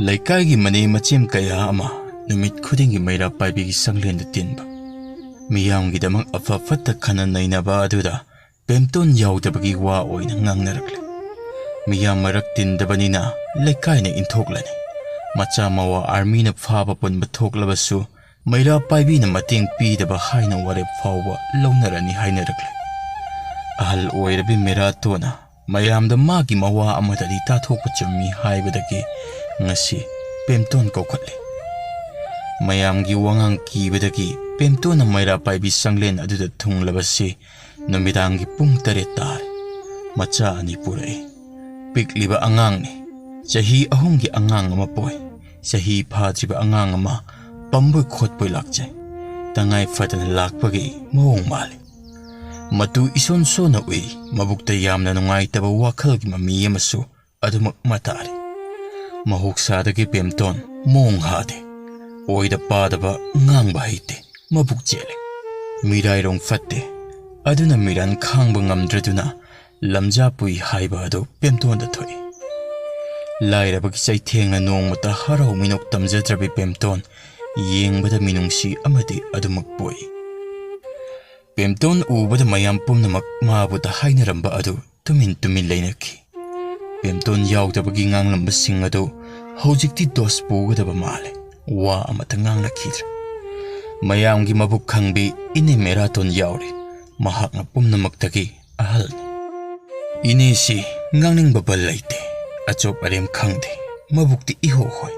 ꯂꯩꯀꯥꯏꯒꯤ ꯃꯅꯦ ꯃꯆꯦꯝ ꯀꯌꯥ ꯑꯃ ꯅꯨꯃꯤꯠ ꯈꯨꯗꯤꯡꯒꯤ ꯃꯩꯔꯥ ꯄꯥꯏꯕꯤꯒꯤ ꯁꯪꯂꯦꯟꯗ ꯇꯤꯟꯕ ꯃꯤꯌꯥꯝꯒꯤꯗꯃꯛ ꯑꯐ ꯐꯠꯇ ꯈꯟꯅ ꯅꯩꯅꯕ ꯑꯗꯨꯗ ꯄꯦꯝꯇꯣꯟ ꯌꯥꯎꯗꯕꯒꯤ ꯋꯥ ꯑꯣꯏꯅ ꯉꯥꯡꯅꯔꯛꯂꯦ ꯃꯤꯌꯥꯝ ꯃꯔꯛ ꯇꯤꯟꯗꯕꯅꯤꯅ ꯂꯩꯀꯥꯏꯅ ꯏꯟꯊꯣꯛꯂꯅꯤ ꯃꯆꯥ ꯃꯋꯥ ꯑꯥꯔꯃꯤꯅ ꯐꯥꯕ ꯄꯨꯟꯕ ꯊꯣꯛꯂꯕꯁꯨ ꯃꯩꯔꯥ ꯄꯥꯏꯕꯤꯅ ꯃꯇꯦꯡ ꯄꯤꯗꯕ ꯍꯥꯏꯅ ꯋꯥꯔꯦꯞ ꯐꯥꯎꯕ ꯂꯧꯅꯔꯅꯤ ꯍꯥꯏꯅꯔꯛꯂꯦ ꯑꯍꯜ ꯑꯣꯏꯔꯕꯤ ꯃꯦꯔꯥꯇꯣꯟꯅ ꯃꯌꯥꯝꯗ ꯃꯥꯒꯤ ꯃꯋꯥ ꯑꯃꯗꯗꯤ ꯇꯥꯊꯣꯛꯄ ꯆꯨꯝꯃꯤ ꯍꯥꯏꯕꯗꯒꯤ ꯉꯁꯤ ꯄꯦꯝꯇꯣꯟ ꯀꯧꯈꯠꯂꯦ ꯃꯌꯥꯝꯒꯤ ꯋꯥꯉꯥꯡ ꯀꯤꯕꯗꯒꯤ ꯄꯦꯝꯇꯣꯟꯅ ꯃꯩꯔꯥ ꯄꯥꯏꯕꯤ ꯁꯪꯂꯦꯟ ꯑꯗꯨꯗ ꯊꯨꯡꯂꯕꯁꯤ ꯅꯨꯃꯤꯗꯥꯡꯒꯤ ꯄꯨꯡ 8 ꯇꯥꯔꯦ ꯃꯆꯥ ꯑꯅꯤ ꯄꯨꯔꯛꯏ ꯄꯤꯛꯂꯤꯕ ꯑꯉꯥꯡꯅꯤ ꯆꯍꯤ 3ꯒꯤ ꯑꯉꯥꯡ ꯑꯃ ꯄꯣꯏ ꯆꯍꯤ ꯐꯥꯗ꯭ꯔꯤꯕ ꯑꯉꯥꯡ ꯑꯃ ꯄꯝꯕꯣꯏ ꯈꯣꯠꯄꯣꯏ ꯂꯥꯛꯆꯩ ꯇꯉꯥꯏ ꯐꯗꯅ ꯂꯥꯛꯄꯒꯤ ꯃꯑꯣꯡ ꯃꯥꯜꯂꯤ ꯃꯇꯨ ꯏꯁꯣꯟ ꯁꯣꯟꯅ ꯎꯏ ꯃꯕꯨꯛꯇ ꯌꯥꯝꯅ ꯅꯨꯡꯉꯥꯏꯇꯕ ꯋꯥꯈꯜꯒꯤ ꯃꯃꯤ ꯑꯃꯁꯨ ꯑꯗꯨꯃꯛ ꯃꯇꯥꯔꯤ ꯃꯍꯧꯁꯥꯗꯒꯤ ꯄꯦꯝꯇꯣꯟ ꯃꯣꯡ ꯍꯥꯗꯦ ꯑꯣꯏꯗ ꯄꯥꯗꯕ ꯉꯥꯡꯕ ꯍꯩꯇꯦ ꯃꯕꯨꯛ ꯆꯦꯜꯂꯦ ꯃꯤꯔꯥꯏꯔꯣꯡ ꯐꯠꯇꯦ ꯑꯗꯨꯅ ꯃꯤꯔꯥꯟ ꯈꯥꯡꯕ ꯉꯝꯗ꯭ꯔꯗꯨꯅ ꯂꯝꯖꯥ ꯄꯨꯏ ꯍꯥꯏꯕ ꯑꯗꯨ ꯄꯦꯝꯇꯣꯟꯗ ꯊꯣꯛꯏ ꯂꯥꯏꯔꯕꯒꯤ ꯆꯩꯊꯦꯡꯅ ꯅꯣꯡꯃꯇ ꯍꯔꯥꯎ ꯃꯤꯅꯣꯛ ꯇꯝꯖꯗ꯭ꯔꯕꯤ ꯄꯦꯝꯇꯣꯟ ꯌꯦꯡꯕꯗ ꯃꯤꯅꯨꯡꯁꯤ ꯑꯃꯗꯤ ꯑꯗꯨꯃꯛ ꯄꯣꯛꯏ ꯄꯦꯝꯇꯣꯟ ꯎꯕꯗ ꯃꯌꯥꯝ ꯄꯨꯝꯅꯃꯛ ꯃꯥꯕꯨꯗ ꯍꯥꯏꯅꯔꯝꯕ ꯑꯗꯨ ꯇꯨꯃꯤꯟ ꯇꯨꯃꯤꯟ ꯂꯩꯅꯈꯤ ꯄꯦꯝꯇꯣꯟ ꯌꯥꯎꯗꯕꯒꯤ ꯉꯥꯡꯂꯝꯕꯁꯤꯡ ꯑꯗꯨ ꯍꯧꯖꯤꯛꯇꯤ ꯗꯣꯁ ꯄꯨꯒꯗꯕ ꯃꯥꯜꯂꯦ ꯋꯥ ꯑꯃꯇ ꯉꯥꯡꯂꯛꯈꯤꯗ꯭ꯔꯦ ꯃꯌꯥꯝꯒꯤ ꯃꯕꯨꯛ ꯈꯪꯕꯤ ꯏꯅꯦ ꯃꯦꯔꯥꯇꯣꯟ ꯌꯥꯎꯔꯦ ꯃꯍꯥꯛꯅ ꯄꯨꯝꯅꯃꯛꯇꯒꯤ ꯑꯍꯜꯅꯤ ꯏꯅꯦꯁꯤ ꯉꯥꯡꯅꯤꯡꯕ ꯕꯜ ꯂꯩꯇꯦ ꯑꯆꯣꯞ ꯑꯔꯦꯝ ꯈꯪꯗꯦ ꯃꯕꯨꯛꯇꯤ ꯏꯍꯣ-ꯍꯣꯏ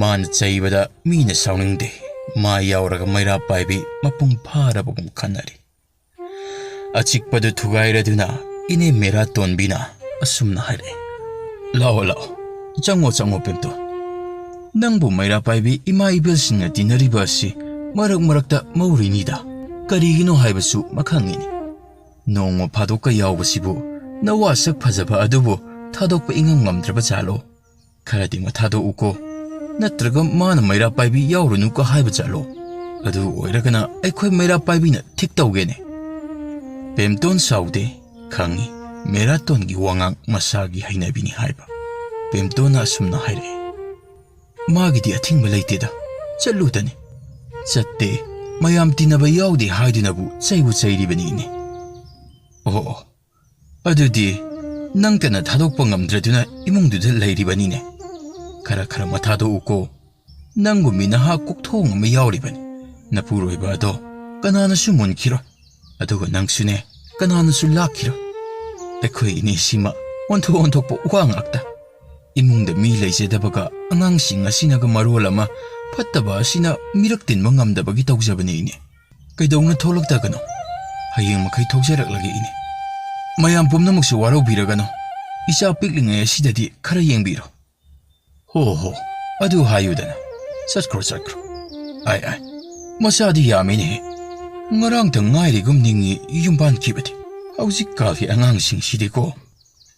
ꯃꯥꯅ ꯆꯩꯕꯗ ꯃꯤꯅ ꯁꯥꯎꯅꯤꯡꯗꯦ ꯃꯥ ꯌꯥꯎꯔꯒ ꯃꯩꯔꯥ ꯄꯥꯏꯕꯤ ꯃꯄꯨꯡ ꯐꯥꯔꯕꯒꯨꯝ ꯈꯟꯅꯔꯤ ꯑꯆꯤꯛꯄꯗꯨ ꯊꯨꯒꯥꯏꯔꯗꯨꯅ ꯏꯅꯦ ꯃꯦꯔꯥꯇꯣꯟꯕꯤꯅ ꯑꯁꯨꯝꯅ ꯍꯥꯏꯔꯛꯏ ꯂꯥꯛꯑꯣ ꯂꯥꯛꯑꯣ ꯆꯪꯉꯣ ꯆꯪꯉꯣ ꯄꯦꯝꯇꯣꯟ ꯅꯪꯕꯨ ꯃꯩꯔꯥ ꯄꯥꯏꯕꯤ ꯏꯃꯥ ꯏꯕꯦꯜꯁꯤꯡꯅ ꯇꯤꯟꯅꯔꯤꯕ ꯑꯁꯤ ꯃꯔꯛ ꯃꯔꯛꯇ ꯃꯧꯔꯤꯅꯤꯗ ꯀꯔꯤꯒꯤꯅꯣ ꯍꯥꯏꯕꯁꯨ ꯃꯈꯪꯏꯅꯤ ꯅꯣꯡꯃ ꯐꯥꯗꯣꯛꯀ ꯌꯥꯎꯕꯁꯤꯕꯨ ꯅꯋꯥ ꯁꯛ ꯐꯖꯕ ꯑꯗꯨꯕꯨ ꯊꯥꯗꯣꯛꯄ ꯏꯉꯝ ꯉꯝꯗ꯭ꯔꯕ ꯖꯥꯠꯂꯣ ꯈꯔꯗꯤ ꯊꯥꯗꯣꯛꯎꯀꯣ ꯅꯠꯇ꯭ꯔꯒ ꯃꯥꯅ ꯃꯩꯔꯥ ꯄꯥꯏꯕꯤ ꯌꯥꯎꯔꯨꯅꯨꯀ ꯍꯥꯏꯕ ꯖꯥꯠꯂꯣ ꯑꯗꯨ ꯑꯣꯏꯔꯒꯅ ꯑꯩꯈꯣꯏ ꯃꯩꯔꯥ ꯄꯥꯏꯕꯤꯅ ꯊꯤꯛ ꯇꯧꯒꯦꯅꯦ ꯄꯦꯝꯇꯣꯟ ꯁꯥꯎꯗꯦ ꯈꯪꯏ ꯃꯦꯔꯥꯇꯣꯟꯒꯤ ꯋꯥꯉꯥꯡ ꯃꯁꯥꯒꯤ ꯍꯩꯅꯕꯤꯅꯤ ꯍꯥꯏꯕ ꯄꯦꯝꯇꯣꯟꯅ ꯑꯁꯨꯝꯅ ꯍꯥꯏꯔꯛꯏ ꯃꯥꯒꯤꯗꯤ ꯑꯊꯤꯡꯕ ꯂꯩꯇꯦꯗ ꯆꯠꯂꯨꯗꯅꯤ ꯆꯠꯇꯦ ꯃꯌꯥꯝ ꯇꯤꯟꯅꯕ ꯌꯥꯎꯗꯦ ꯍꯥꯏꯗꯨꯅꯕꯨ ꯆꯩꯕꯨ ꯆꯩꯔꯤꯕꯅꯤꯅꯦ ꯑꯣ ꯑꯗꯨꯗꯤ ꯅꯪꯇꯅ ꯊꯥꯗꯣꯛꯄ ꯉꯝꯗ꯭ꯔꯗꯨꯅ ꯏꯃꯨꯡꯗꯨꯗ ꯂꯩꯔꯤꯕꯅꯤꯅꯦ ꯈꯔ ꯊꯥꯗꯣꯛꯎꯀꯣ ꯅꯪꯕꯨ ꯃꯤꯅꯍꯥ ꯀꯣꯛꯊꯣꯡ ꯑꯃ ꯌꯥꯎꯔꯤꯕꯅꯤ ꯅꯄꯨꯔꯣꯏꯕ ꯑꯗꯣ ꯀꯅꯥꯅꯁꯨ ꯃꯨꯟꯈꯤꯔꯣꯏ ꯑꯗꯨꯒ ꯅꯪꯁꯨꯅꯦ ꯀꯅꯥꯅꯁꯨ ꯂꯥꯛꯈꯤꯔꯣꯏ ꯑꯩꯈꯣꯏ ꯏꯅꯦꯁꯤꯃ ꯑꯣꯟꯊꯣꯛꯄ ꯋꯥ ꯉꯥꯛꯇ ꯏꯃꯨꯡꯗ ꯃꯤ ꯂꯩꯖꯗꯕꯒ ꯑꯉꯥꯡꯁꯤꯡ ꯑꯁꯤꯅꯒ ꯃꯔꯣꯜ ꯑꯃ ꯐꯠꯇꯕ ꯑꯁꯤꯅ ꯃꯤꯔꯛ ꯇꯤꯟꯕ ꯉꯝꯗꯕꯒꯤ ꯇꯧꯖꯕꯅꯤ ꯏꯅꯦ ꯀꯩꯗꯧꯅ ꯊꯣꯛꯂꯛꯇꯒꯅꯣ ꯍꯌꯦꯡ ꯃꯈꯩ ꯊꯣꯛꯖꯔꯛꯂꯒꯦ ꯏꯅꯦ ꯃꯌꯥꯝ ꯄꯨꯝꯅꯃꯛꯁꯨ ꯋꯥꯔꯧꯕꯤꯔꯒꯅꯣ ꯏꯆꯥ ꯄꯤꯛꯂꯤꯉꯩ ꯑꯁꯤꯗꯗꯤ ꯈꯔ ꯌꯦꯡꯕꯤꯔꯣ ꯍꯣ ꯑꯗꯨ ꯍꯥꯏꯌꯨꯗꯅ ꯆꯠꯈ꯭ꯔꯣ ꯑꯥꯏ ꯃꯆꯥꯗꯤ ꯌꯥꯝꯃꯤꯅꯦꯍꯦ ꯉꯔꯥꯡꯇ ꯉꯥꯏꯔꯤꯒꯨꯝ ꯅꯤꯡꯉꯤ ꯌꯨꯝꯕꯥꯟꯈꯤꯕꯗꯤ ꯍꯧꯖꯤꯛꯀꯥꯟꯒꯤ ꯑꯉꯥꯡꯁꯤꯡꯁꯤꯗꯤꯀꯣ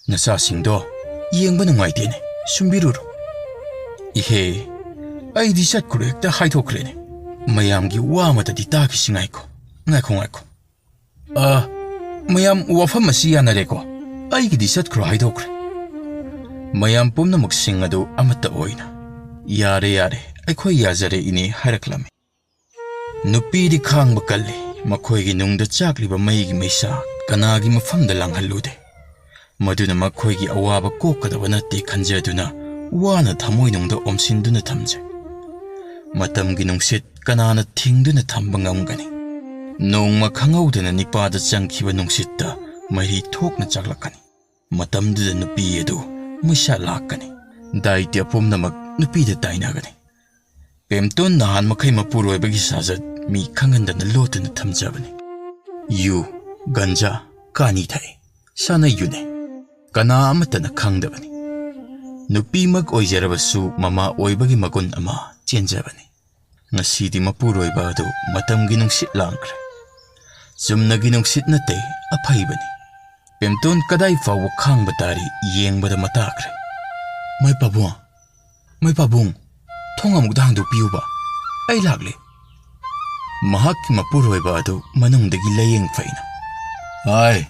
ꯅꯆꯥꯁꯤꯡꯗꯣ ꯌꯦꯡꯕ ꯅꯨꯡꯉꯥꯏꯇꯦꯅꯦ ꯁꯨꯝꯕꯤꯔꯨꯔꯣ ꯏꯍꯦ ꯑꯩꯗꯤ ꯆꯠꯈ꯭ꯔꯣ ꯍꯦꯛꯇ ꯍꯥꯏꯗꯣꯛꯈ꯭ꯔꯦꯅꯦ ꯃꯌꯥꯝꯒꯤ ꯋꯥ ꯑꯃꯗꯗꯤ ꯇꯥꯈꯤꯁꯤ ꯉꯥꯏꯈꯣ ꯃꯌꯥꯝ ꯋꯥꯐꯝ ꯑꯁꯤ ꯌꯥꯅꯔꯦꯀꯣ ꯑꯩꯒꯤꯗꯤ ꯆꯠꯈ꯭ꯔꯣ ꯍꯥꯏꯗꯣꯛꯈ꯭ꯔꯦ ꯃꯌꯥꯝ ꯄꯨꯝꯅꯃꯛꯁꯤꯡ ꯑꯗꯨ ꯑꯃꯠꯇ ꯑꯣꯏꯅ ꯌꯥꯔꯦ ꯑꯩꯈꯣꯏ ꯌꯥꯖꯔꯦ ꯏꯅꯦ ꯍꯥꯏꯔꯛꯂꯝꯃꯤ ꯅꯨꯄꯤꯗꯤ ꯈꯥꯡꯕ ꯀꯜꯂꯤ ꯃꯈꯣꯏꯒꯤ ꯅꯨꯡꯗ ꯆꯥꯛꯂꯤꯕ ꯃꯩꯒꯤ ꯃꯩꯁꯥ ꯀꯅꯥꯒꯤ ꯃꯐꯝꯗ ꯂꯥꯡꯍꯜꯂꯨꯗꯦ ꯃꯗꯨꯅ ꯃꯈꯣꯏꯒꯤ ꯑꯋꯥꯕ ꯀꯣꯛꯀꯗꯕ ꯅꯠꯇꯦ ꯈꯟꯖꯗꯨꯅ ꯋꯥꯅ ꯊꯃꯣꯏꯅꯨꯡꯗ ꯑꯣꯝꯁꯤꯟꯗꯨꯅ ꯊꯝꯖꯩ ꯃꯇꯝꯒꯤ ꯅꯨꯡꯁꯤꯠ ꯀꯅꯥꯅ ꯊꯤꯡꯗꯨꯅ ꯊꯝꯕ ꯉꯝꯒꯅꯤ ꯅꯣꯡꯃ ꯈꯪꯍꯧꯗꯅ ꯅꯤꯄꯥꯗ ꯆꯪꯈꯤꯕ ꯅꯨꯡꯁꯤꯠꯇ ꯃꯍꯤ ꯊꯣꯛꯅ ꯆꯥꯛꯂꯛꯀꯅꯤ ꯃꯇꯝꯗꯨꯗ ꯅꯨꯄꯤ ꯑꯗꯨ ꯃꯩꯁꯥ ꯂꯥꯛꯀꯅꯤ ꯗꯥꯏꯇ꯭ꯌ ꯄꯨꯝꯅꯃꯛ ꯅꯨꯄꯤꯗ ꯇꯥꯏꯅꯒꯅꯤ ꯄꯦꯝꯇꯣꯟ ꯅꯍꯥꯟ ꯃꯈꯩ ꯃꯄꯨꯔꯣꯏꯕꯒꯤ ꯁꯥꯖꯠ ꯃꯤ ꯈꯪꯍꯟꯗꯅ ꯂꯣꯠꯇꯨꯅ ꯊꯝꯖꯕꯅꯤ ꯌꯨ ꯒꯟꯖꯥ ꯀꯥꯅꯤ ꯊꯛꯏ ꯁꯥꯟꯅꯩ ꯀꯅꯥ ꯑꯃꯠꯇꯅ ꯈꯪꯗꯕꯅꯤ ꯅꯨꯄꯤꯃꯛ ꯑꯣꯏꯖꯔꯕꯁꯨ ꯃꯃꯥ ꯑꯣꯏꯕꯒꯤ ꯃꯒꯨꯟ ꯑꯃ ꯆꯦꯟꯖꯕꯅꯤ ꯉꯁꯤꯗꯤ ꯃꯄꯨꯔꯣꯏꯕ ꯑꯗꯨ ꯃꯇꯝꯒꯤ ꯅꯨꯡꯁꯤꯠ ꯂꯥꯡꯈ꯭ꯔꯦ ꯆꯨꯝꯅꯒꯤ ꯅꯨꯡꯁꯤꯠ ꯅꯠꯇꯦ ꯑꯐꯩꯕꯅꯤ ꯄꯦꯝꯇꯣꯟ ꯀꯗꯥꯏ ꯐꯥꯎꯕ ꯈꯥꯡꯕ ꯇꯥꯔꯤ ꯌꯦꯡꯕꯗ ꯃꯇꯥꯈ꯭ꯔꯦ ꯃꯩ ꯄꯥꯕꯨꯡ ꯊꯣꯡ ꯑꯃꯨꯛꯇ ꯍꯥꯡꯗꯣꯛꯄꯤꯌꯨꯕ ꯑꯩ ꯂꯥꯛꯂꯦ ꯃꯍꯥꯛꯀꯤ ꯃꯄꯨꯔꯣꯏꯕ ꯑꯗꯨ ꯃꯅꯨꯡꯗꯒꯤ ꯂꯥꯌꯦꯡ ꯐꯩꯅ ꯍꯥꯏ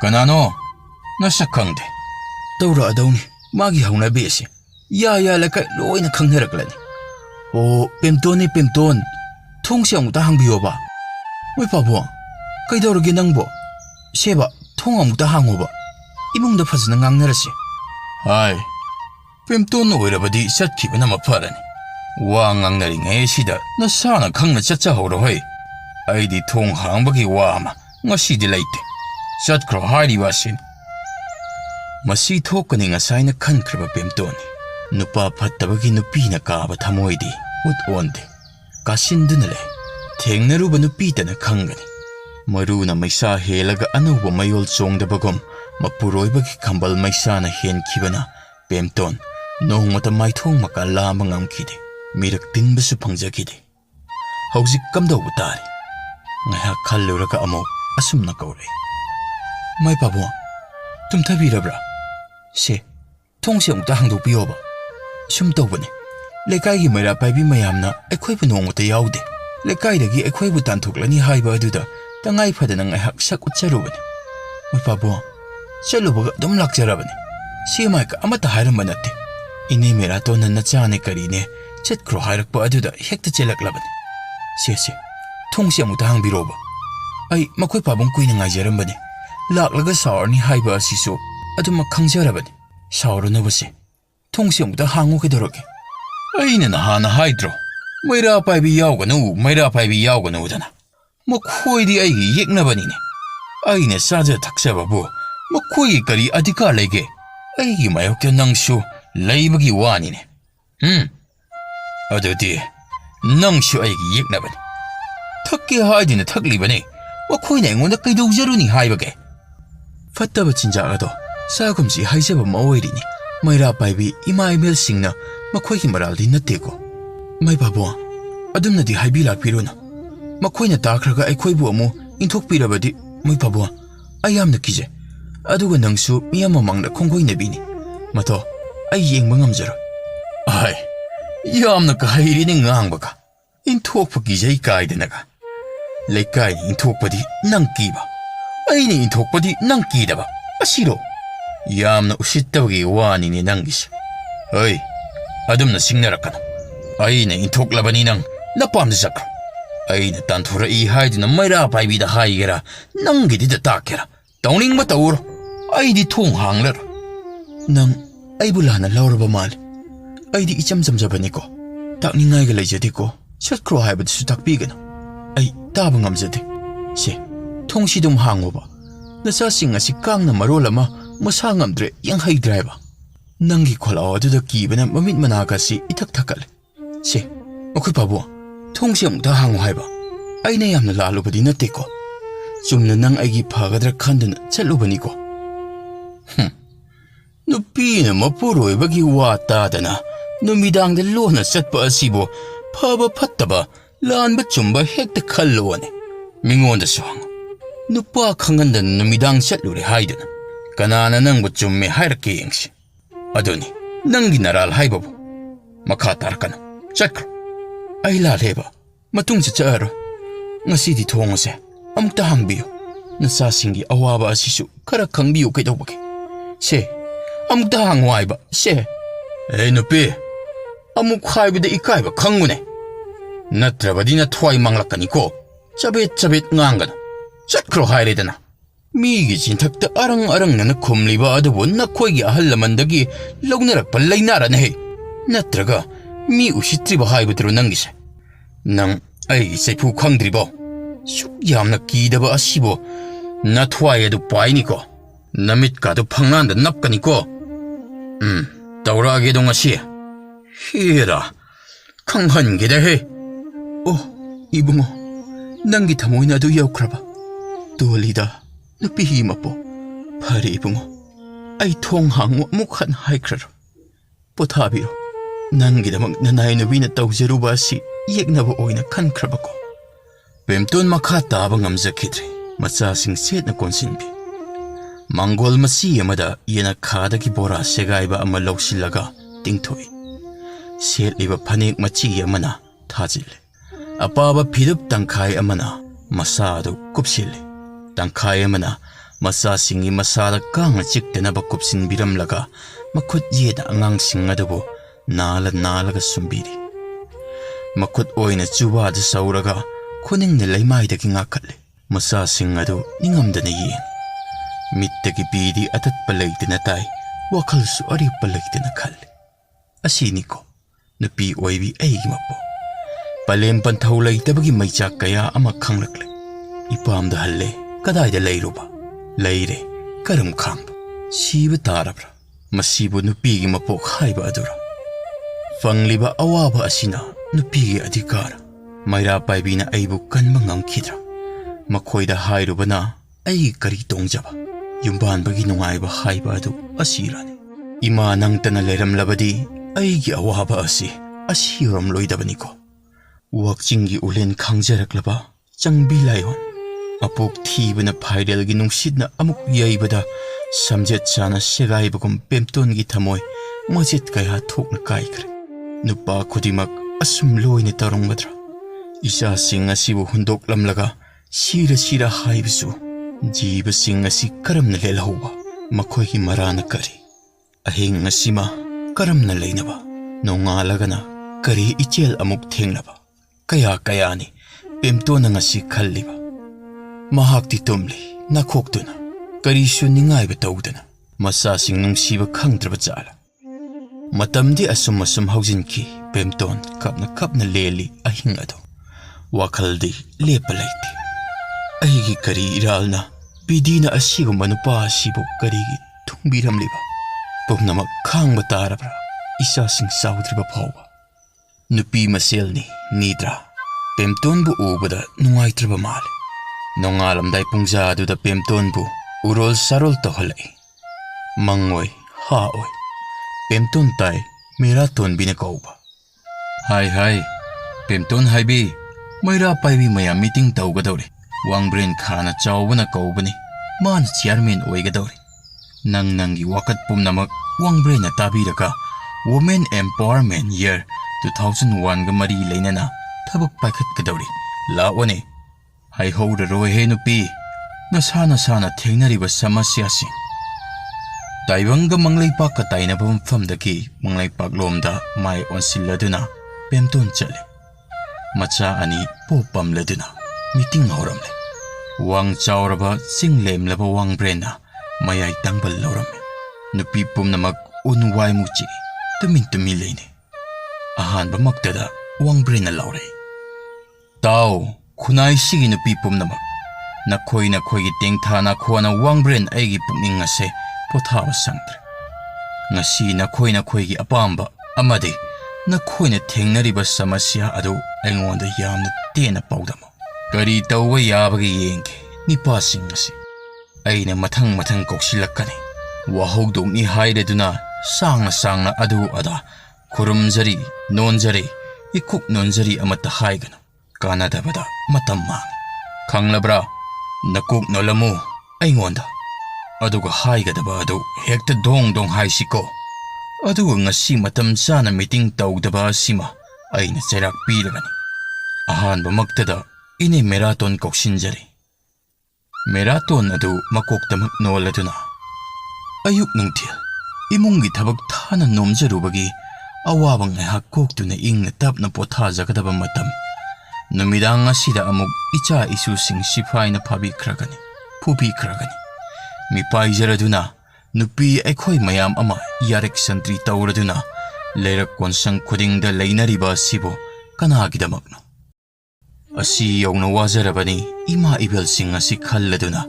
ꯀꯅꯥꯅꯣ ꯅꯁꯛ ꯈꯪꯗꯦ ꯇꯧꯔꯛꯑꯗꯧꯅꯤ ꯃꯥꯒꯤ ꯍꯧꯅꯕꯤ ꯑꯁꯤ Ya lekai loina khangnaraklan. Oh, pemton ni pemton. Thong siang ta hangbiyo ba. Oi pabo. Kaidorgi nangbo. Seba thong amuta hango ba. Imungda phajna ngangnarasi. Hai. Pemton oirabadi satkibana mafarani. Wa ngangnari sida nasana khangna chacha horo hoi. Aidi thong hangbagi wa ama ngasidi leite. Chatkro hari wasin. Masi thokani ngasai na khankraba pemtoni. Nupa phattabagi nupi na kaaba thamoidi ut onde. Kasinduna le. Thengnaruba nupi tana khangani. Maru na maisa helaga anuba mayol chongdabagom mapuroibagi khambal maisa na hen kibana pemton nongmata maithong maka lama ngamkide. Mirak tinbasu phangjagide. Hauzik kamdauba tari. Ngaiha khalluraga amok asumna kaure. Mai pabo. tumthabirabra. Se thongse amukta hangdokpiyoba. Sum tawbane. Lekai maira paibi mayamna aikhoibu nongmata yaude. Lekaidagi aikhoibu tanthoklani haiba aduda tangai phadana ngaihak sak utcharubane. Mai pabo. Chalubaga dum lakjarabane. Se maika amata hairamba natte. Ine mera to nanna chane karine chatkhro hairakpa aduda hekta chelaklabane. Se thongse amukta hangbiroba. Ai makhoi pabong kuina ngaijarambane. Laklaga sawarni haiba asisu aduma khangjarabane. Sawarunabase. Thongse amukta hango kedoroge. Aina nahana haidro. Maira paibi yauganu dana. Makhoidi aigi yeknabanine. Aina saja thakshababu makhoigi kari adhikar lege. Aigi mayokta nangsu laibagi wanine. Adudi nangsu aigi yeknabane. Thakke haidina thaklibane. Makhoina aingonda kaidaujaruni haibage. Fattaba chinjak ado sagumsi haijaba maoirini. Maira paibi ima email singna makhoigi maraldi natteko. Mai babo adumnadi haibi lakpiruna. Makhoina takhraga aikhoibu amu inthokpirabadi mai babo ayamna kije. Aduga nangsu miyama mangna khonggoinabini. Mato ai yengba ngamjaro. Ai yamna ka hairini ngangbaga. Inthokpa kijai kaidanaga. Lekai inthokpadi nang kiba. Aina inthokpadi nang kidaba. Asiro. Yamna usittabagi wanini nangis. Oi adumna singnarakana. Aina inthoklabani nang napamda sakro. Aina tanthura haidina maira paibida haigera nangidida takera. Tauningba tauro. Aidi thong hanglar. Nang aibulana lauraba mal. Aidi icham jamjabaniko. Takningaiga leijadiko. Chatkro haibadisu takpigana. Ai taba ngamjade. Se thongsidum hangoba. Nasasing asi kangna marolama masa ngamdre yang haidriba. Nangi kholao aduda kibana mamit manakasi ithak thakale. Se okhoi pabo thongse amukta hango haiba. Aina yamna lalubadi natteko. Chumna nang aigi phagadra khandana chatlubaniko. Nupina mapuroibagi wa tadana numidangda lona chatpa asibo phaba phattaba lanba chumba hekta khallone. Mingonda swang. Nupa khangandana numidang chatlure haidana. Kanana nangbu chumme hairake yengsi. Adoni nangi naral haibabu. Makha tarakana. Chakro. Ai laleba. Matung chacharo. Ngasidi thongase. Amukta hangbiyo. Nasasingi awaba asisu kara khangbiyo kaidobage. Se. Amukta hango haiba. Se. Ei nupi. Amuk haibida ikaiba khangune. Natrabadi na thwai manglakaniko. Chabet ngangana. Chatkro hairedana. Migi chinthakta arang nana khumliba adubu nakhoigi ahallamandagi lognarakpa lainarana he. Natraga mi usitriba haibadro nangise. Nang ai saipu khangdribo. Suk yamna kidaba asibo nathwai adu painiko. Namit kadu phangnanda napkaniko. Taurage dong asi. Hira. Khanghangeda he. Oh, ibungo. Nangi thamoina adu yaukraba. Dolida. Nupihi mapo. Phare ibungo. Ai thong hango mukhan haikraro. Pothabiro. Nangidamak nanay nubina tawjaruba asi yeknaba oina khankrabako. Pemton makha taba ngamjakidre. Machasing set na konsinbi. Mangol masi amada yena khadagi bora segaiba ama lausilaga tingthoi. Set liba phanek machi amana thajille. Apaba phidup tangkhai amana masadu kupsille. Tangkhai amana masasingi masada kanga chiktenaba kupsin biramlaga makhut yeda angangsing adubu naala naalaga sumbiri. Makut oina chuwada sauraga khuningna leimaidagi ngakhatle. Masasing adu ningamdana yeng. Mittagi bidi atatpa leitana tai, wakhalsu arippa leitana khalle. Asiniko, nupi oibi aigi mapok. Palem panthau leitabagi maichak kaya ama khanglakle. Ipamda halle kadaida leiruba. Leire karam khamba. Siba tarabra. Masibu nupigi mapok haiba adura. Fangliba awaba asina nupigi adhikara. Mairapaibina aibu kanba ngamkhidra. Makhoida hairubana ai kari tongjaba. Yumbanbagi nungaiba haiba adu asirani. Ima nangtana leiramlabadi aigi awaba asiram loidabaniko. Wakchingi ulen khangjaraklaba changbi laion. Apok thibana phaidalgi nungsidna amuk yaibada samjet chana segaibagum pemtongi thamoy majit kaya thokna kaikre. Nupa khudimak asum loina tarongmadra. Isa sing asibu hundoklamlaga sira haibisu. Jiba sing asi karamna lelahwa makhoygi marana kari. Ahing asima karamna leinaba. Nongalagana kari ichel amuk thenglaba. Kaya ni pemtona ngasi khalliba. Mahakti tumli nakhoktuna karisu ningaiba tawdana masasing nungsiba khangdraba jala. Matamdi asum haujinki pemton kapna leli ahing ado. Wakhaldi lepa laiti. Aigi kari iralna pidina asigumba nupa asibu karigi thungbiramliba. Pumnamak khangba tarabra isasing saudriba phawba. Nupi maselni nidra pemtonbu ubada nungaitraba male. Nongalamday pungza aduda pemtonbu urol sarol tohalai. Mangoy haoy. Pemton tay meraton binakauba. Hai pemton haibi Mairapabi maya meeting tawgadawri. Wangbrain khana chawbana kaubani man chairman oigadawri. Nangi wakat pumnamak Wangbrain na tabiraka Women Empowerment Year 2001 ga mari leinana thabak paikhat kadawri. Laone hai howra roy he nupi nasana thengnariba samasya sing. Taibanga manglaipak ka tainaba mafamdagi manglaipak lomda mai onsilladuna pemton chale. Macha ani popamladuna meeting horamle. Wang chawraba singlemlaba Wangbraina mayai tangbal lorame. Nupi pumnamak unwai muchi tumi leine. Ahanba maktada Wangbraina laure. Tao kunai sigi nupi pumnamak. Nakoy tengthana khuana Wangbrain aigi pukning ase pothaba sangtre. Ngasi nakoy gi apamba amade nakoyna thengnariba samasya adu aingonda yamna tena paudamo. Kari tawba yabagi yengke nipasing asi. Aina mathang koksilakani. Wahogdokni haireduna sangna adu ada khurumjari nonjari ikuk nonjari amata haigana. Kanadabada matam mang. Khanglabra nakuk nolamu aingonda. Aduga haigadaba adu hekta dong haisiko. Aduga ngasi matam chana meeting tawdaba asima aina chairak piragani. Ahanba maktada ine marathon koksinjari. Marathon adu makoktamak noladuna. Ayuk nungtil imungi thabak thana nomjarubagi awabang ngaihak koktuna ingna tapna pothajagadaba matam. Numidang asida amuk icha isu sing sipaina phabikragani phubikragani. Mipaijaraduna nupi aikhoi mayam ama yarek santri tawraduna leirak konsang khudingda leinariba asibu kanagidamakno. Asi yawna wajarabani ima ibel sing asi khalladuna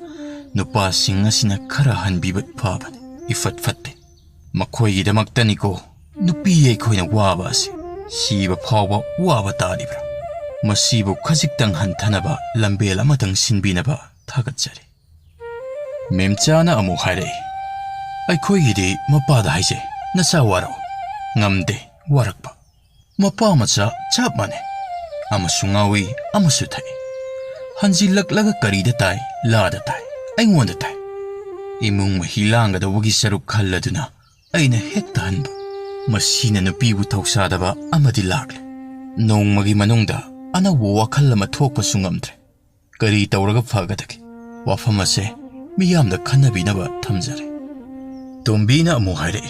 nupa sing asina khara hanbibat phabani ifat fatte. Makhoigidamaktaniko nupi aikhoina waba asi siba phawba waba taribra. Masibu khajiktang hanthanaba lambel amatang sinbinaba thagatjari. Memchana amu haire. Aikhoigidi mapada haise nasa waro ngamde warakpa. Mapa macha chap mane. Amasungawi amasuthai. Hanjilaklaga karida tai lada tai aingonda tai. Imung mahilanga da wagi saruk khalladuna aina hekta hanba. Masina nupibu thausadaba amadi lagle. Nongmagi manungda anawu wakhal ama thokpa sungamdre. Kari tawraga phagadagi. Wafam ase miyamda khanabinaba thamjare. Tombina amu haire.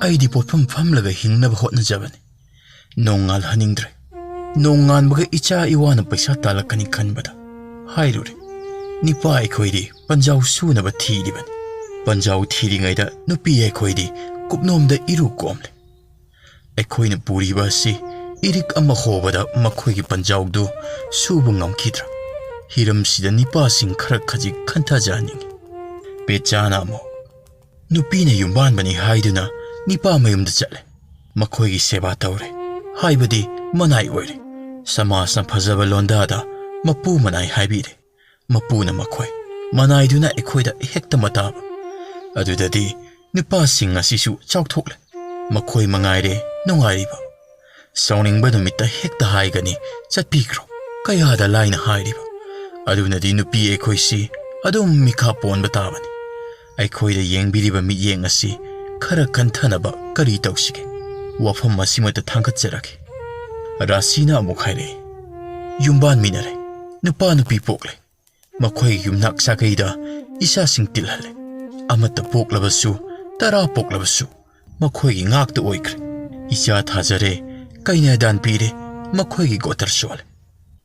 ꯑꯩꯗꯤ ꯄꯣꯠꯐꯝ ꯐꯝꯂꯒ ꯍꯤꯡꯅꯕ ꯍꯣꯠꯅꯖꯕꯅꯤ ꯅꯣꯡꯉꯥꯜ ꯍꯟꯅꯤꯡꯗ꯭ꯔꯦ ꯅꯣꯡꯉꯥꯟꯕꯒ ꯏꯆꯥ ꯏꯋꯥꯅ ꯄꯩꯁꯥ ꯇꯥꯜꯂꯛꯀꯅꯤ ꯈꯟꯕꯗ ꯍꯥꯏꯔꯨꯔꯦ ꯅꯤꯄꯥ ꯑꯩꯈꯣꯏꯗꯤ ꯄꯟꯖꯥꯎ ꯁꯨꯅꯕ ꯊꯤꯔꯤꯕꯅꯤ ꯄꯟꯖꯥꯎ ꯊꯤꯔꯤꯉꯩꯗ ꯅꯨꯄꯤ ꯑꯩꯈꯣꯏꯗꯤ ꯀꯨꯞꯅꯣꯝꯗ ꯏꯔꯨ ꯀꯣꯝꯂꯦ ꯑꯩꯈꯣꯏꯅ ꯄꯨꯔꯤꯕ ꯑꯁꯤ ꯏꯔꯤꯛ ꯑꯃ ꯍꯣꯕꯗ ꯃꯈꯣꯏꯒꯤ ꯄꯟꯖꯥꯎꯗꯨ ꯁꯨꯕ ꯉꯝꯈꯤꯗ꯭ꯔꯥ ꯍꯤꯔꯝꯁꯤꯗ ꯅꯤꯄꯥꯁꯤꯡ ꯈꯔ ꯈꯖꯤꯛ ꯈꯟꯊꯖꯍꯟꯅꯤꯡꯉꯤ ꯄꯦꯆꯥꯅ ꯑꯃꯨꯛ ꯅꯨꯄꯤꯅ ꯌꯨꯝꯕꯥꯟꯕꯅꯤ ꯍꯥꯏꯗꯨꯅ ꯅꯤꯄꯥ ꯃꯌꯨꯝꯗ ꯆꯠꯂꯦ ꯃꯈꯣꯏꯒꯤ ꯁꯦꯕꯥ ꯇꯧꯔꯦ ꯍꯥꯏꯕꯗꯤ ꯃꯅꯥꯏ ꯑꯣꯏꯔꯦ ꯁꯃꯥꯖꯅ ꯐꯖꯕ ꯂꯣꯟꯗꯥꯗ ꯃꯄꯨ ꯃꯅꯥꯏ ꯍꯥꯏꯕꯤꯔꯦ ꯃꯄꯨꯅ ꯃꯈꯣꯏ ꯃꯅꯥꯏꯗꯨꯅ ꯑꯩꯈꯣꯏꯗ ꯍꯦꯛꯇ ꯃꯇꯥꯕ ꯑꯗꯨꯗꯗꯤ ꯅꯨꯄꯥꯁꯤꯡ ꯑꯁꯤꯁꯨ ꯆꯥꯎꯊꯣꯛꯂꯦ ꯃꯈꯣꯏ ꯃꯉꯥꯏꯔꯦ ꯅꯨꯡꯉꯥꯏꯔꯤꯕ ꯁꯥꯎꯅꯤꯡꯕ ꯅꯨꯃꯤꯠꯇ ꯍꯦꯛꯇ ꯍꯥꯏꯒꯅꯤ ꯆꯠꯄꯤꯈ꯭ꯔꯣ ꯀꯌꯥꯗ ꯂꯥꯏꯅ ꯍꯥꯏꯔꯤꯕ ꯑꯗꯨꯅꯗꯤ ꯅꯨꯄꯤ ꯑꯩꯈꯣꯏꯁꯤ ꯑꯗꯨꯝ ꯃꯤꯈꯥ ꯄꯣꯟꯕ ꯇꯥꯕꯅꯤ ꯑꯩꯈꯣꯏꯗ ꯌꯦꯡꯕꯤꯔꯤꯕ ꯃꯤꯠꯌꯦꯡ ꯑꯁꯤ ꯈꯔ ꯈꯟꯊꯅꯕ ꯀꯔꯤ ꯇꯧꯁꯤꯒꯦ ꯋꯥꯐꯝ ꯑꯁꯤꯃꯇ ꯊꯥꯡꯒꯠꯆꯔꯒꯦ ꯔꯥꯁꯤꯅ ꯑꯃꯨꯛ ꯍꯥꯏꯔꯛꯏ ꯌꯨꯝꯕꯥꯟꯃꯤꯟꯅꯔꯦ ꯅꯨꯄꯥ ꯅꯨꯄꯤ ꯄꯣꯛꯂꯦ ꯃꯈꯣꯏꯒꯤ ꯌꯨꯝꯅꯥꯛ ꯁꯥꯒꯩꯗ ꯏꯆꯥꯁꯤꯡ ꯇꯤꯜꯍꯜꯂꯦ ꯑꯃꯠꯇ ꯄꯣꯛꯂꯕꯁꯨ 10 ꯄꯣꯛꯂꯕꯁꯨ ꯃꯈꯣꯏꯒꯤ ꯉꯥꯛꯇ ꯑꯣꯏꯈ꯭ꯔꯦ ꯏꯆꯥ ꯊꯥꯖꯔꯦ ꯀꯩꯅꯥꯗꯥꯟ ꯄꯤꯔꯦ ꯃꯈꯣꯏꯒꯤ ꯒꯣꯇꯔ ꯁꯣꯜꯂꯦ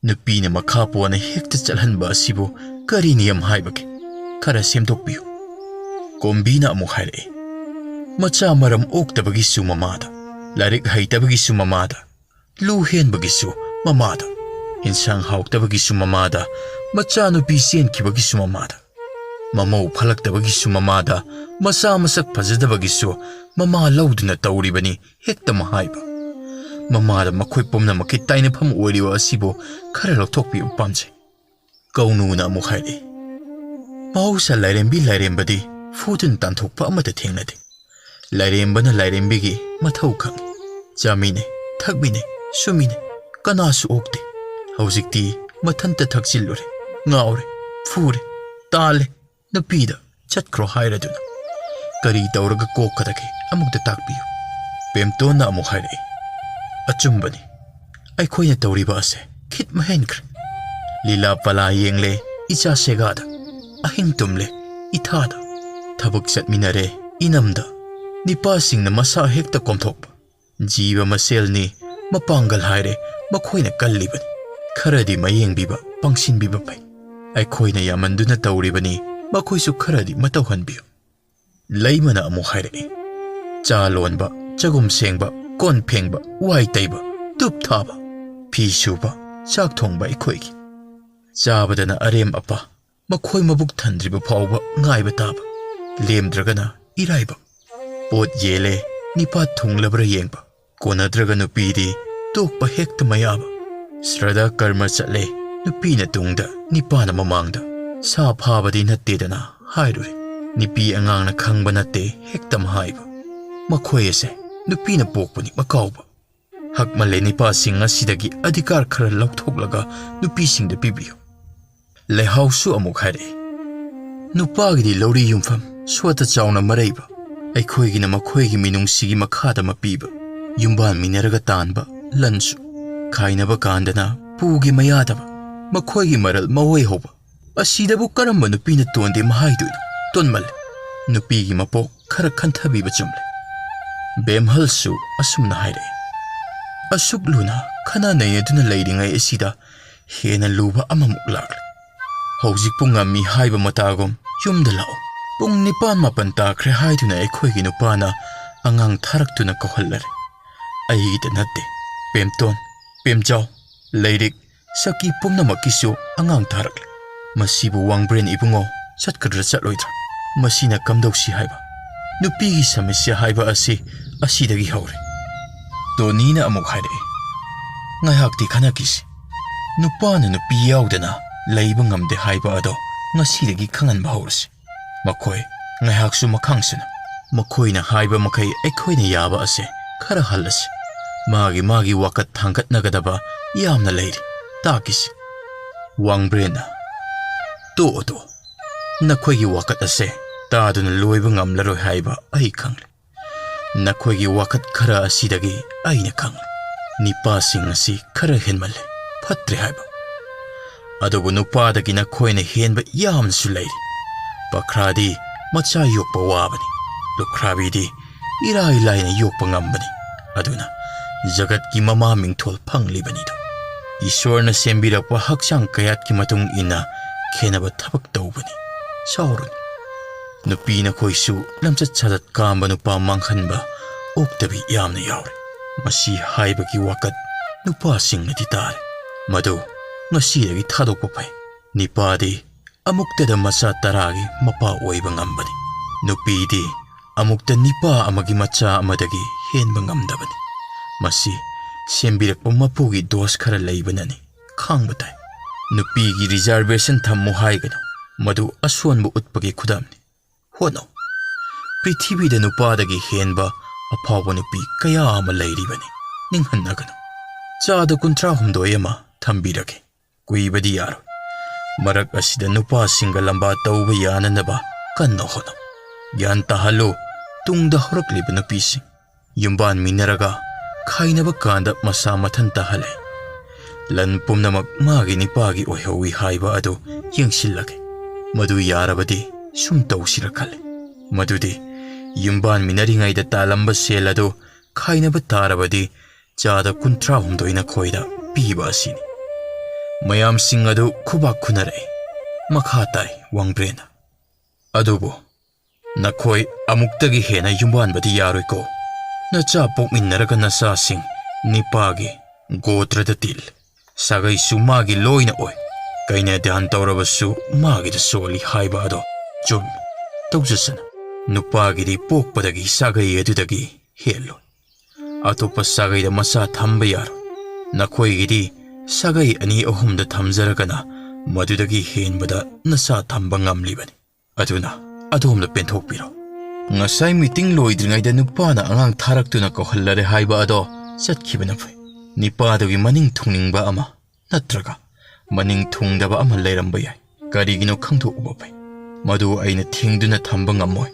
ꯅꯨꯄꯤꯅ ꯃꯈꯥ ꯄꯣꯟꯅ ꯍꯦꯛꯇ ꯆꯠꯍꯟꯕ ꯑꯁꯤꯕꯨ ꯀꯔꯤ ꯅꯤꯌꯝ ꯍꯥꯏꯕꯒꯦ ꯈꯔ ꯁꯦꯝꯗꯣꯛꯄꯤꯌꯨ ꯀꯣꯝꯕꯤꯅ ꯑꯃꯨꯛ ꯍꯥꯏꯔꯛꯏ ꯃꯆꯥ ꯃꯔꯝ ꯑꯣꯛꯇꯕꯒꯤꯁꯨ ꯃꯃꯥꯗ ꯂꯥꯏꯔꯤꯛ ꯍꯩꯇꯕꯒꯤꯁꯨ ꯃꯃꯥꯗ ꯂꯨ ꯍꯦꯟꯕꯒꯤꯁꯨ ꯃꯃꯥꯗ ꯏꯟꯁꯥꯡ ꯍꯥꯎꯇꯕꯒꯤꯁꯨ ꯃꯃꯥꯗ ꯃꯆꯥꯅꯨꯄꯤ ꯆꯦꯟꯈꯤꯕꯒꯤꯁꯨ ꯃꯃꯥꯗ ꯃꯃꯧ ꯐꯠꯂꯛꯇꯕꯒꯤꯁꯨ ꯃꯃꯥꯗ ꯃꯆꯥ ꯃꯁꯛ ꯐꯖꯗꯕꯒꯤꯁꯨ ꯃꯃꯥ ꯂꯧꯗꯨꯅ ꯇꯧꯔꯤꯕꯅꯤ ꯍꯦꯛꯇ ꯍꯥꯏꯕ ꯃꯃꯥꯗ ꯃꯈꯣꯏ ꯄꯨꯝꯅꯃꯛꯀꯤ ꯇꯥꯏꯅꯐꯝ ꯑꯣꯏꯔꯤꯕ ꯑꯁꯤꯕꯨ ꯈꯔ ꯂꯧꯊꯣꯛꯄꯤꯕ ꯄꯥꯝꯖꯩ ꯀꯧꯅꯨꯅ ꯑꯃꯨꯛ ꯍꯥꯏꯔꯛꯏ ꯃꯍꯧꯁꯥ ꯂꯥꯏꯔꯦꯝꯕꯤ ꯂꯥꯏꯔꯦꯝꯕꯗꯤ ꯐꯨꯗꯨꯅ ꯇꯥꯟꯊꯣꯛꯄ ꯑꯃꯠꯇ ꯊꯦꯡꯅꯗꯦ ꯂꯥꯏꯔꯦꯝꯕꯅ ꯂꯥꯏꯔꯦꯝꯕꯤꯒꯤ ꯃꯊꯧ ꯈꯪꯏ ꯆꯥꯃꯤꯟꯅꯩ ꯊꯛꯃꯤꯟꯅꯩ ꯁꯨꯃꯤꯟꯅꯩ ꯀꯅꯥꯁꯨ ꯑꯣꯛꯇꯦ ꯍꯧꯖꯤꯛꯇꯤ ꯃꯊꯟꯇ ꯊꯛꯆꯤꯜꯂꯨꯔꯦ ꯉꯥꯎꯔꯦ ꯐꯨꯔꯦ ꯇꯥꯜꯂꯦ ꯅꯨꯄꯤꯗ ꯆꯠꯈ꯭ꯔꯣ ꯍꯥꯏꯔꯗꯨꯅ ꯀꯔꯤ ꯇꯧꯔꯒ ꯀꯣꯛꯀꯗꯒꯦ ꯑꯃꯨꯛꯇ ꯇꯥꯛꯄꯤꯌꯨ ꯄꯦꯝꯇꯣꯟꯅ ꯑꯃꯨꯛ ꯍꯥꯏꯔꯛꯏ ꯑꯆꯨꯝꯕꯅꯤ ꯑꯩꯈꯣꯏꯅ ꯇꯧꯔꯤꯕ ꯑꯁꯦ ꯈꯤꯠꯃ ꯍꯦꯟꯈ꯭ꯔꯦ ꯂꯤꯂꯥ ꯄꯂꯥ ꯌꯦꯡꯂꯦ ꯏꯆꯥ ꯁꯦꯒꯥꯗ ꯑꯍꯤꯡ ꯇꯨꯝꯂꯦ ꯏꯊꯥꯗ ꯊꯕꯛ ꯆꯠꯃꯤꯟꯅꯔꯦ ꯏꯅꯝꯗ ꯅꯤꯄꯥꯁꯤꯡꯅ ꯃꯁꯥ ꯍꯦꯛꯇ ꯀꯣꯝꯊꯣꯛꯄ ꯖꯤꯕ ꯃꯁꯦꯜꯅꯤ ꯃꯄꯥꯡꯒꯜ ꯍꯥꯏꯔꯦ ꯃꯈꯣꯏꯅ ꯀꯜꯂꯤꯕꯅꯤ ꯈꯔꯗꯤ ꯃꯌꯦꯡꯕꯤꯕ ꯄꯪꯁꯤꯟꯕꯤꯕ ꯐꯩ ꯑꯩꯈꯣꯏꯅ ꯌꯥꯝꯃꯟꯗꯨꯅ ꯇꯧꯔꯤꯕꯅꯤ ꯃꯈꯣꯏꯁꯨ ꯈꯔꯗꯤ ꯃꯇꯧꯍꯟꯕꯤꯌꯨ ꯂꯩꯃꯅ ꯑꯃꯨꯛ ꯍꯥꯏꯔꯛꯏ ꯆꯥ ꯂꯣꯟꯕ ꯆꯒꯨꯝ ꯁꯦꯡꯕ ꯀꯣꯟ ꯐꯦꯡꯕ ꯋꯥꯏ ꯇꯩꯕ ꯇꯨꯞ ꯊꯥꯕ ꯐꯤ ꯁꯨꯕ ꯆꯥꯛ ꯊꯣꯡꯕ ꯑꯩꯈꯣꯏꯒꯤ ꯆꯥꯕꯗꯅ ꯑꯔꯦꯝ ꯑꯄꯥ ꯃꯈꯣꯏ ꯃꯕꯨꯛ ꯊꯟꯗ꯭ꯔꯤꯕ ꯐꯥꯎꯕ ꯉꯥꯏꯕ ꯇꯥꯕ ꯂꯦꯝꯗ꯭ꯔꯒꯅ ꯏꯔꯥꯏꯕ ꯄꯣꯠ ꯌꯦꯜꯂꯦ ꯅꯤꯄꯥ ꯊꯨꯡꯂꯕ꯭ꯔꯥ ꯌꯦꯡꯕ ꯀꯣꯟꯅꯗ꯭ꯔꯒ ꯅꯨꯄꯤꯗꯤ ꯇꯣꯛꯄ ꯍꯦꯛꯇ ꯃꯌꯥꯕ ꯁ꯭ꯔꯗ ꯀꯔꯃ ꯆꯠꯂꯦ ꯅꯨꯄꯤꯅ ꯇꯨꯡꯗ ꯅꯤꯄꯥꯅ ꯃꯃꯥꯡꯗ ꯁꯥ ꯐꯥꯕꯗꯤ ꯅꯠꯇꯦꯗꯅ ꯍꯥꯏꯔꯨꯔꯦ ꯅꯨꯄꯤ ꯑꯉꯥꯡꯅ ꯈꯪꯕ ꯅꯠꯇꯦ ꯍꯦꯛꯇ ꯍꯥꯏꯕ ꯃꯈꯣꯏ ꯑꯁꯦ ꯅꯨꯄꯤꯅ ꯄꯣꯛꯄꯅꯤ ꯃꯀꯥꯎꯕ ꯍꯛꯃꯜꯂꯦ ꯅꯤꯄꯥꯁꯤꯡ ꯑꯁꯤꯗꯒꯤ ꯑꯙꯤꯀꯥꯔ ꯈꯔ ꯂꯧꯊꯣꯛꯂꯒ ꯅꯨꯄꯤꯁꯤꯡꯗ ꯄꯤꯕꯤꯌꯨ ꯂꯩꯍꯥꯎꯁꯨ ꯑꯃꯨꯛ ꯍꯥꯏꯔꯛꯏ ꯅꯨꯄꯥꯒꯤꯗꯤ ꯂꯧꯔꯤ ꯌꯨꯝꯐꯝ ꯁꯣꯠꯇ ꯆꯥꯎꯅ ꯃꯔꯩꯕ ꯑꯩꯈꯣꯏꯒꯤꯅ ꯃꯈꯣꯏꯒꯤ ꯃꯤꯅꯨꯡꯁꯤꯒꯤ ꯃꯈꯥꯗ ꯃꯄꯤꯕ ꯌꯨꯝꯕꯥꯟꯃꯤꯟꯅꯔꯒ ꯇꯥꯟꯕ ꯂꯟꯁꯨ ꯈꯥꯏꯅꯕ ꯀꯥꯟꯗꯅ ꯄꯨꯒꯤ ꯃꯌꯥꯗꯕ ꯃꯈꯣꯏꯒꯤ ꯃꯔꯜ ꯃꯋꯣꯏ ꯍꯧꯕ ꯑꯁꯤꯗꯕꯨ ꯀꯔꯝꯕ ꯅꯨꯄꯤꯅ ꯇꯣꯟꯗꯦ ꯃꯍꯥꯏꯗꯣꯏꯅꯣ ꯇꯣꯟꯃꯜꯂꯦ ꯅꯨꯄꯤꯒꯤ ꯃꯄꯣꯛ ꯈꯔ ꯈꯟꯊꯕꯤꯕ ꯆꯨꯝꯂꯦ ꯕꯦꯝꯍꯜꯁꯨ ꯑꯁꯨꯝꯅ ꯍꯥꯏꯔꯛꯏ ꯑꯁꯨꯛ ꯂꯨꯅ ꯈꯟꯅ ꯅꯩꯅꯗꯨꯅ ꯂꯩꯔꯤꯉꯩ ꯑꯁꯤꯗ ꯍꯦꯟꯅ ꯂꯨꯕ ꯑꯃꯃꯨꯛ ꯂꯥꯛꯂꯦ ꯍꯧꯖꯤꯛꯄꯨ ꯉꯝꯃꯤ ꯍꯥꯏꯕ ꯃꯇꯥꯒꯨꯝ ꯌꯨꯝꯗ ꯂꯥꯛꯑꯣ ꯄꯨꯡ 9-10 ꯇꯥꯈ꯭ꯔꯦ ꯍꯥꯏꯗꯨꯅ ꯑꯩꯈꯣꯏꯒꯤ ꯅꯨꯄꯥꯅ ꯑꯉꯥꯡ ꯊꯥꯔꯛꯇꯨꯅ ꯀꯧꯍꯜꯂꯔꯦ ꯑꯩꯒꯤꯗ ꯅꯠꯇꯦ ꯄꯦꯝꯇꯣꯟ ꯄꯦꯝꯖꯥꯎ ꯂꯩꯔꯤꯛ ꯁꯛꯀꯤ ꯄꯨꯝꯅꯃꯛꯀꯤꯁꯨ ꯑꯉꯥꯡ ꯊꯥꯔꯛꯂꯦ ꯃꯁꯤꯕꯨ ꯋꯥꯡꯕ꯭ꯔꯦꯟ ꯏꯕꯨꯡꯉꯣ ꯆꯠꯀꯗ꯭ꯔꯥ ꯆꯠꯂꯣꯏꯗ꯭ꯔꯥ ꯃꯁꯤꯅ ꯀꯝꯗꯧꯁꯤ ꯍꯥꯏꯕ ꯅꯨꯄꯤꯒꯤ ꯁꯃꯁ꯭ꯌꯥ ꯍꯥꯏꯕ ꯑꯁꯤ ꯑꯁꯤꯗꯒꯤ ꯍꯧꯔꯦ ꯇꯣꯅꯤꯅ ꯑꯃꯨꯛ ꯍꯥꯏꯔꯛꯏ ꯉꯥꯏꯍꯥꯛꯇꯤ ꯈꯟꯅꯈꯤꯁꯤ ꯅꯨꯄꯥꯅ ꯅꯨꯄꯤ ꯌꯥꯎꯗꯅ ꯂꯩꯕ ꯉꯝꯗꯦ ꯍꯥꯏꯕ ꯑꯗꯣ ꯉꯁꯤꯗꯒꯤ ꯈꯪꯍꯟꯕ ꯍꯧꯔꯁꯤ ꯃꯈꯣꯏ ꯉꯥꯏꯍꯥꯛꯁꯨ ꯃꯈꯥꯡꯁꯅꯨ ꯃꯈꯣꯏꯅ ꯍꯥꯏꯕ ꯃꯈꯩ ꯑꯩꯈꯣꯏꯅ ꯌꯥꯕ ꯑꯁꯦ ꯈꯔ ꯍꯜꯂꯁꯤ ꯃꯥꯒꯤ ꯋꯥꯀꯠ ꯊꯥꯡꯒꯠꯅꯒꯗꯕ ꯌꯥꯝꯅ ꯂꯩꯔꯤ ꯇꯥꯛꯀꯤꯁꯤ ꯋꯥꯡꯕ꯭ꯔꯦꯟꯅ ꯇꯣꯛꯑꯣ ꯅꯈꯣꯏꯒꯤ ꯋꯥꯀꯠ ꯑꯁꯦ ꯇꯥꯗꯨꯅ ꯂꯣꯏꯕ ꯉꯝꯂꯔꯣꯏ ꯍꯥꯏꯕ ꯑꯩ ꯈꯪꯂꯦ ꯅꯈꯣꯏꯒꯤ ꯋꯥꯀꯠ ꯈꯔ ꯑꯁꯤꯗꯒꯤ ꯑꯩꯅ ꯈꯪꯂꯦ ꯅꯤꯄꯥꯁꯤꯡ ꯑꯁꯤ ꯈꯔ ꯍꯦꯟꯃꯜꯂꯦ ꯐꯠꯇ꯭ꯔꯦ ꯍꯥꯏꯕ ꯑꯗꯨꯕꯨ ꯅꯨꯄꯥꯗꯒꯤ ꯅꯈꯣꯏꯅ ꯍꯦꯟꯕ ꯌꯥꯝꯅꯁꯨ ꯂꯩꯔꯤ ꯄꯈ꯭ꯔꯥꯗꯤ ꯃꯆꯥ ꯌꯣꯛꯄ ꯋꯥꯕꯅꯤ ꯂꯨꯈ꯭ꯔꯥꯕꯤꯗꯤ irai laina yokpa ngambani aduna jagat ki mama mingthol phanglibani do Ishwarna sembirakpa hakchang kayat ki matung ina khenaba thabak tawbani saurun nupina khoisu lamchat chadat kamba nupa mangkhanba oktabi yamna yawre masi haiba ki wakat nupa singnati tare madu ngasi lagi thadokpa pai nipadi amuktada masa taragi mapa oiba ngambani nupidi amukta nipa amagi macha amadagi henba ngamdabani masi sembirakpa mapugi dos khara leibanani khangba tai nupigi reservation thammu haigano madu aswanbu utpagi khudamni hono prithibida nupadagi henba aphawba nupi kaya ama leiribani ninghannagano chada 13 ama thambirage kuibadi yaro marak asida nupa singa lamba tawba yananaba kanno hono yan tahalo tungda horakliba nupisi yumban minaraga khainaba kanda masa mathan tahale lan pumnamak magi nipagi oihowi haiba adu yengsilage madu yarabadi sum tawsira khale madudi yumban minaringai da talamba selado khainaba tarabadi chada 13 ina khoida piba asini mayam singadu khubak khunare makha tai wangbrena adubo nakhoi amuktagi hena yumban badi yaroi ko na cha pokminnaraga nasa sing nipagi gotrada til sagai sumagi loina oi kaina dan tawrabasu magi da soli haiba ado chum tawjasana nupagi di pokpadagi sagai edudagi helo atopa sagai da masa thamba yar nakhoi gidi sagai ani ahum da thamjaragana madudagi henbada nasa thamba ngamlibani aduna adom da penthokpiro ngasai meeting loidringai da nupana angang tharaktuna ko hallare haiba ado chatkibana phai nipadagi maning thungningba ama natraga maning thungdaba ama leiramba yai karigino khangthokuba phai madu aina thingduna thamba ngamoi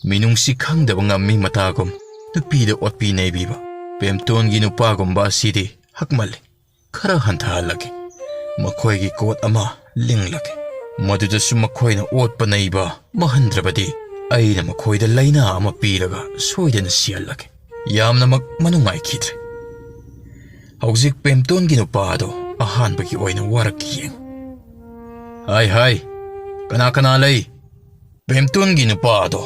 minungsi khangdaba ngammi matagom nupida otpi neibiba pemtongi nupagomba asidi hakmale khara hanthalage makhoigi kot ama linglage madudasu makhoina otpa neiba mahandrabadi aina makhoida laina ama piraga soidana siallage yamnamak manungai khidre hauzik pemtongi nupado ahanbagi oina warak yeng hai kana kana lei pemtongi nupado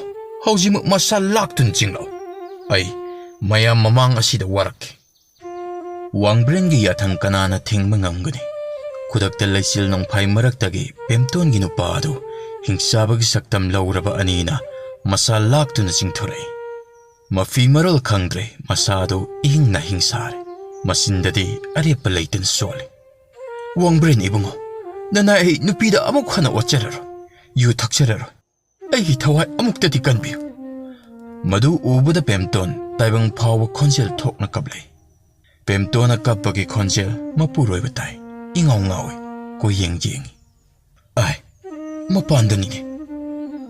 hauzik masa laktun jinglo ai mayam mamang asida warak wangbrengi yathang kanana thingma ngamgani khudakta leisil nongphai maraktagi pemtongi nupado hingsabagi saktam lauraba anina masa laktuna jingthorai mafi maral khangdre masado ihingna hingsare masindadi arepa leitan sole wangbren ibungo nana ei nupida amuk hana wachararo yu thakchararo ei thawai amuktadi kanbiu madu ubada pemton taibang phawa khonjel thokna kablei pemtona kapagi khonjel mapuroi batai ingaw ngawi ko yengjeng ai mapandani ne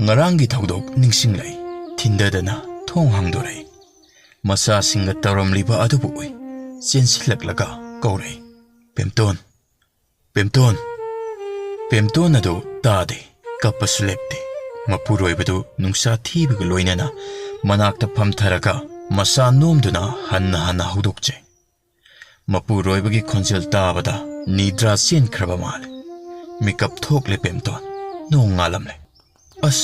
ngarangi thaudok ningsinglai thindadana thong hangdorai masa singa taramliba adubu oi chensilaklaga kaurei pemton adu tade kapasulekte mapuroi badu nungsa thibiga loinana manakta phamtharaga masa nomduna hanna hudokche mapuroi bagi khonjel tabada nidra sen khraba mal makeup thokle pemton nongalamle as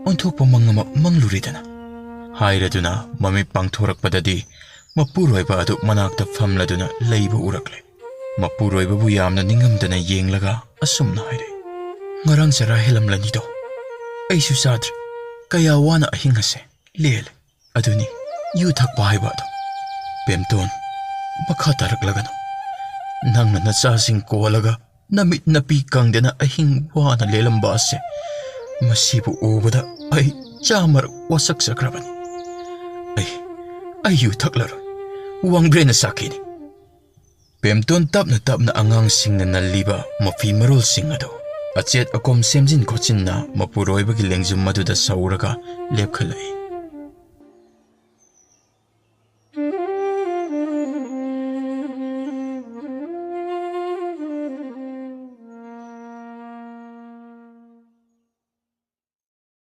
onthokpa mangama mangluridana hairaduna mami pangthorakpadadi mapuroiba adu manakta famladuna leiba urakle mapuroiba bu yamna ningamdana yenglaga asumna haire ngarang sara helamlani do aisu sadr kaya wana ahingase lele aduni yu thakpa haiba do pemton bakha taraklagano nangna nachasing kolaga namit napi kangdena ahing wana lelamba ase masibu ubada ai chamar wasak sakrabani ai yu thaklaro wangbren sakini pemton tapna angang singna naliba mafi marol singado achet akom semjin khochinna mapuroibagi lengjum maduda sauraga lepkhalai